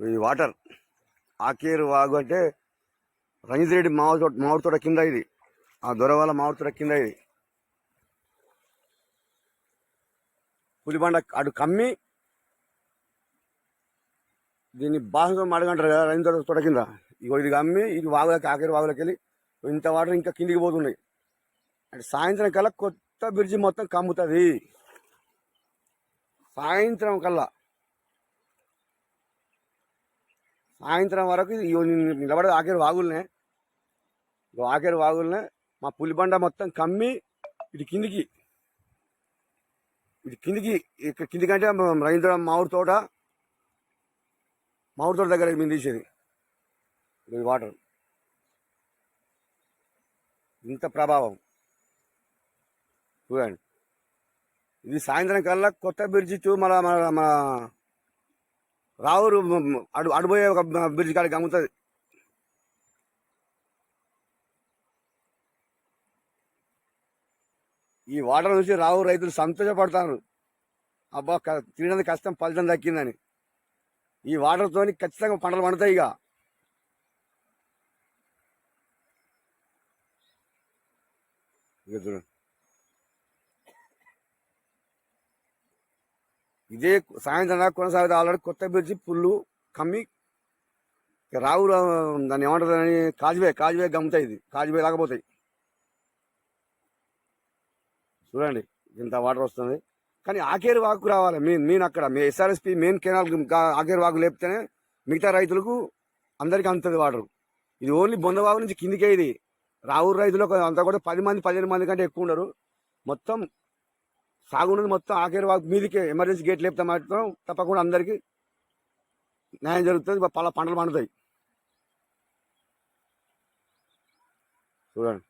ఈ వాటర్ ఆకేరు వాగు అంటే రంజిత్ రెడ్డి మామిడి తోట కింద ఇది. ఆ దొరవాళ్ళ మామిడి తోట కింద ఇది. పులిబండ అటు కమ్మి దీన్ని బాహంగా అడగంటారు కదా రంజిత్ తోట కింద. ఇగో ఇది కమ్మి ఇది వాగులకి ఆకేరు వాగులకి వెళ్ళి ఇంత వాటర్ ఇంకా కిందికి పోతున్నాయి. అంటే సాయంత్రం కల్లా కొత్త బ్రిడ్జి మొత్తం కమ్ముతుంది. సాయంత్రం వరకు నిలబడే ఆకేరు వాగులనే మా పులిబండ మొత్తం కమ్మి ఇటు కిందికి ఇక్కడ కిందికంటే రైతుల మామిడి తోట దగ్గర మేము తీసేది వాటర్. ఇంత ప్రభావం చూడండి. ఇది సాయంత్రం కల్లా కొత్త బ్రిడ్జి మన రావురు అడుపోయే ఒక బ్రిడ్జి కాడికి అమ్ముతుంది. ఈ వాటర్ నుంచి రావు రైతులు సంతోషపడతారు. అబ్బా తినడానికి కష్టం ఫలితం దక్కిందని. ఈ వాటర్తో ఖచ్చితంగా పంటలు పండుతాయి. ఇక ఇదే సాయంత్రం దాకా కొనసాగుతుంది. ఆల్రెడీ కొత్త బ్రిడ్జి పుల్లు కమ్మి రావు దాన్ని ఏమంటారు అని కాజువే గమ్ముతాయి. ఇది కాజువే లాగపోతాయి. చూడండి ఇంత వాటర్ వస్తుంది. కానీ ఆకేరు వాగు రావాలి మెయిన్ అక్కడ ఎస్ఆర్ఎస్పి మెయిన్ కెనాల్ ఆకేరు వాగు లేపితేనే మిగతా రైతులకు అందరికీ అందుతుంది వాటర్. ఇది ఓన్లీ బొందవాగు నుంచి కిందికే. ఇది రావురు రైతులకు అంతా కూడా 10 మంది 15 మంది కంటే ఎక్కువ ఉండరు. మొత్తం సాగున్నది మొత్తం ఆకేరు వాగు మీదికే. ఎమర్జెన్సీ గేట్ లేపితే మాత్రం తప్పకుండా అందరికీ న్యాయం జరుగుతుంది. పంటలు పండుతాయి. చూడండి.